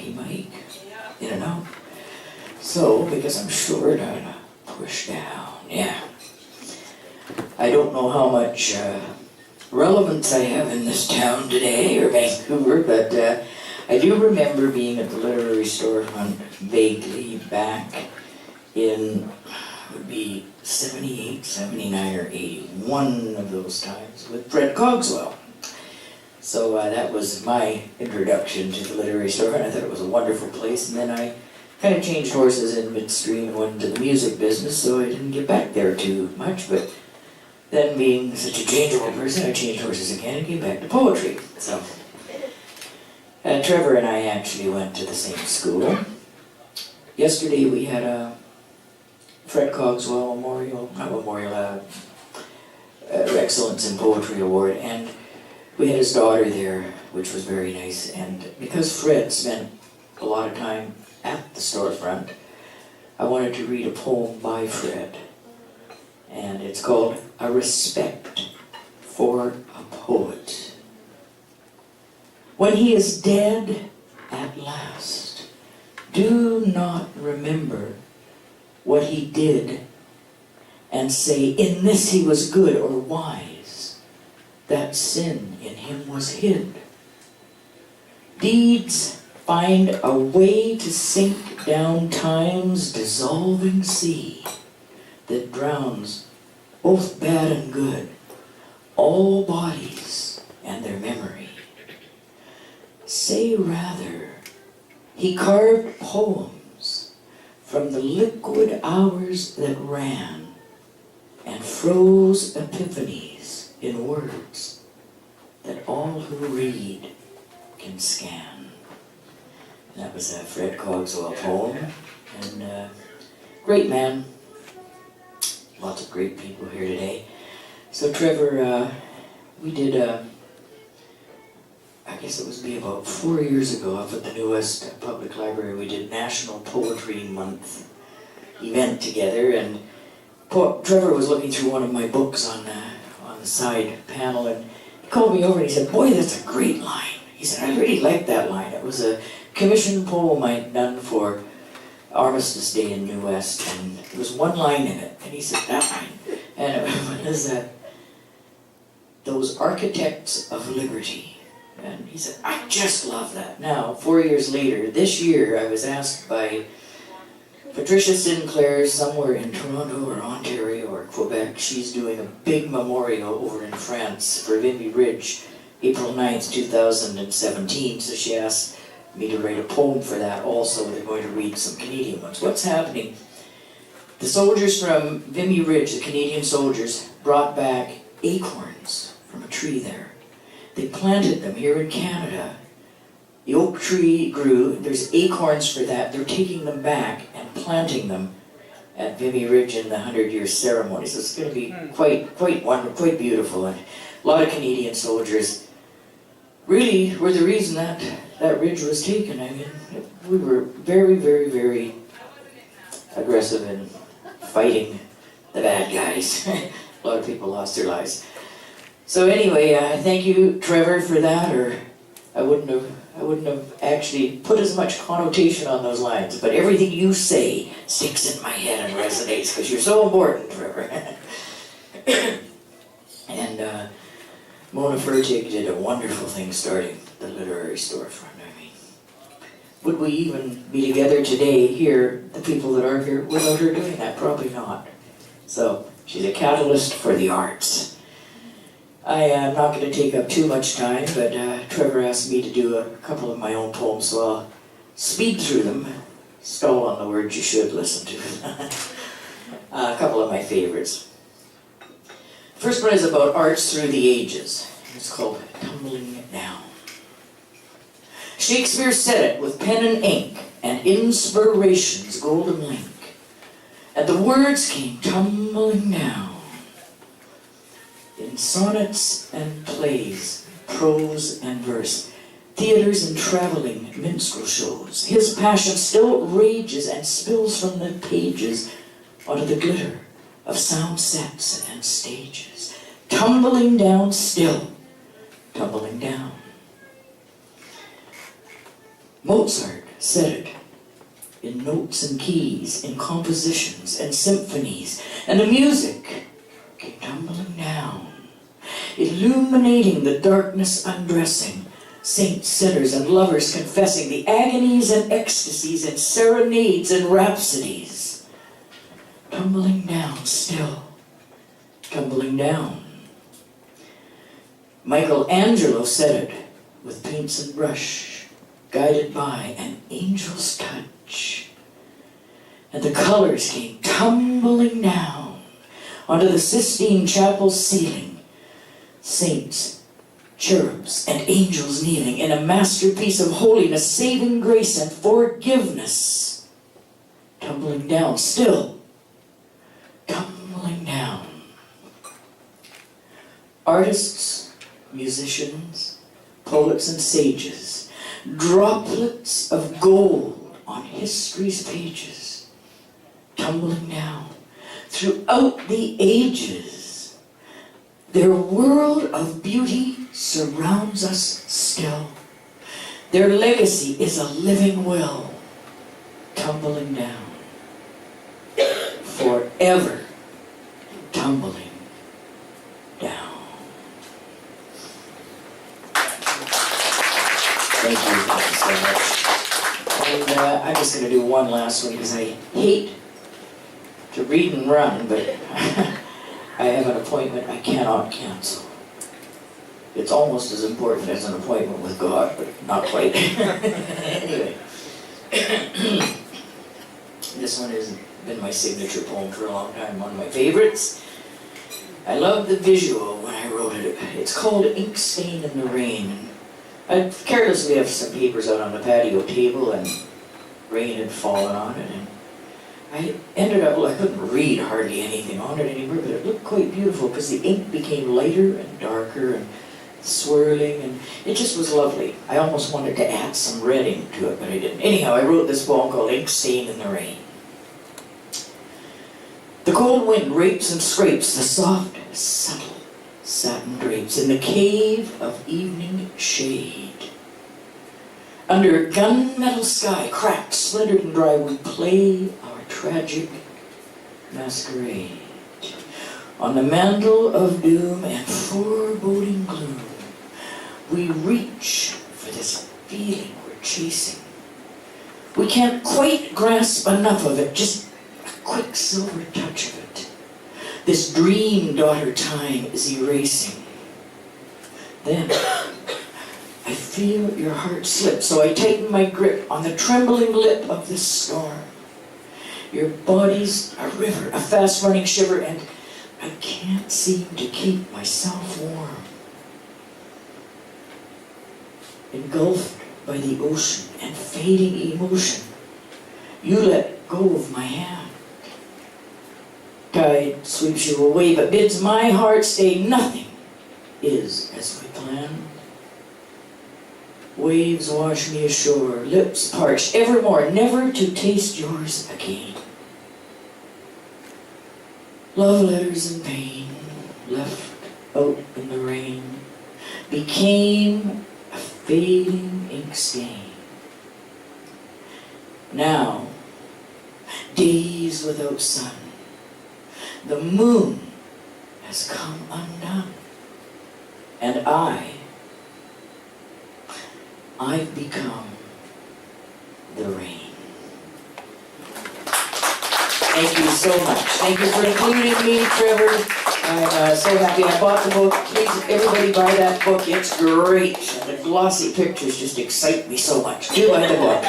Funky Mike, in and out. So, because I'm short, I'm push down, yeah. I don't know how much relevance I have in this town today, or Vancouver, but I do remember being at the Literary Storefront vaguely back in, would be 78, 79, or 81 of those times with Fred Cogswell. So that was my introduction to the Literary Storefront. I thought it was a wonderful place, and then I kind of changed horses in midstream and went into the music business, so I didn't get back there too much, but then being such a changeable person, I changed horses again and came back to poetry. So Trevor and I actually went to the same school. Yesterday we had a Fred Cogswell Excellence in Poetry Award, and we had his daughter there, which was very nice. And because Fred spent a lot of time at the storefront, I wanted to read a poem by Fred. And it's called A Respect for a Poet. When he is dead at last, do not remember what he did and say, in this he was good or wise, that sin in him was hid. Deeds find a way to sink down time's dissolving sea that drowns both bad and good, all bodies and their memory. Say rather, he carved poems from the liquid hours that ran and froze epiphanies in words that all who read can scan. That was a Fred Cogswell poem, and great man. Lots of great people here today. So Trevor, we did, I guess it was about 4 years ago up at the New West Public Library, we did National Poetry Month event together, and Trevor was looking through one of my books on the side panel, and he called me over and he said, boy, that's a great line. He said, I really liked that line. It was a commissioned poem I'd done for Armistice Day in New West, and there was one line in it, and he said, that line, and it was that, those architects of liberty. And he said, I just love that. Now, 4 years later, this year, I was asked by Patricia Sinclair, somewhere in Toronto or Ontario or Quebec, she's doing a big memorial over in France for Vimy Ridge, April 9th, 2017, so she asked me to write a poem for that also. They're going to read some Canadian ones. What's happening? The soldiers from Vimy Ridge, the Canadian soldiers, brought back acorns from a tree there. They planted them here in Canada. The oak tree grew. There's acorns for that. They're taking them back and planting them at Vimy Ridge in the 100-year ceremony. So it's going to be quite wonderful, quite beautiful. And a lot of Canadian soldiers really were the reason that ridge was taken. I mean, we were very, very, very aggressive in fighting the bad guys. A lot of people lost their lives. So anyway, thank you, Trevor, for that, or I wouldn't have actually put as much connotation on those lines, but everything you say sticks in my head and resonates, because you're so important, Trevor. And Mona Furtig did a wonderful thing starting the Literary Storefront. I mean, would we even be together today here, the people that are here, without her doing that? Probably not. So, she's a catalyst for the arts. I am not going to take up too much time, but Trevor asked me to do a couple of my own poems, so I'll speed through them, stall on the words you should listen to. A couple of my favorites. The first one is about arts through the ages. It's called Tumbling Down. Shakespeare said it with pen and ink and inspiration's golden link, and the words came tumbling down. In sonnets and plays, prose and verse, theaters and traveling minstrel shows, his passion still rages and spills from the pages onto the glitter of sound sets and stages, tumbling down still, tumbling down. Mozart said it in notes and keys, in compositions and symphonies, and the music came tumbling down, illuminating the darkness undressing, saints, sinners, and lovers confessing the agonies and ecstasies and serenades and rhapsodies, tumbling down still, tumbling down. Michelangelo said it with paints and brush, guided by an angel's touch. And the colors came tumbling down onto the Sistine Chapel ceiling. Saints, cherubs, and angels kneeling in a masterpiece of holiness, saving grace, and forgiveness. Tumbling down, still tumbling down. Artists, musicians, poets, and sages, droplets of gold on history's pages, tumbling down throughout the ages. Their world of beauty surrounds us still. Their legacy is a living will, tumbling down, forever tumbling down. Thank you so much. And I'm just going to do one last one because I hate to read and run, but I have an appointment I cannot cancel. It's almost as important as an appointment with God, but not quite. Anyway, this one has been my signature poem for a long time, one of my favorites. I love the visual when I wrote it. It's called Ink Stain in the Rain. I carelessly left some papers out on the patio table and rain had fallen on it. And I ended up, I couldn't read hardly anything on it anymore, but it looked quite beautiful because the ink became lighter and darker and swirling, and it just was lovely. I almost wanted to add some red ink to it, but I didn't. Anyhow, I wrote this poem called Ink Stain in the Rain. The cold wind rapes and scrapes the soft, subtle satin drapes in the cave of evening shade. Under gunmetal sky, cracked, splintered, and dry, we play our tragic masquerade. On the mantle of doom and foreboding gloom, we reach for this feeling we're chasing. We can't quite grasp enough of it, just a quick silver touch of it. This dream daughter time is erasing. Then I feel your heart slip, so I tighten my grip on the trembling lip of this storm. Your body's a river, a fast-running shiver, and I can't seem to keep myself warm. Engulfed by the ocean and fading emotion, you let go of my hand. Tide sweeps you away, but bids my heart stay. Nothing is as we planned. Waves wash me ashore, lips parched evermore, never to taste yours again. Love letters in pain, left out in the rain, became a fading ink stain. Now, days without sun, the moon has come undone, and I've become the rain. Thank you so much. Thank you for including me, Trevor. I'm so happy I bought the book. Please, everybody buy that book. It's great. And the glossy pictures just excite me so much. Do buy the book.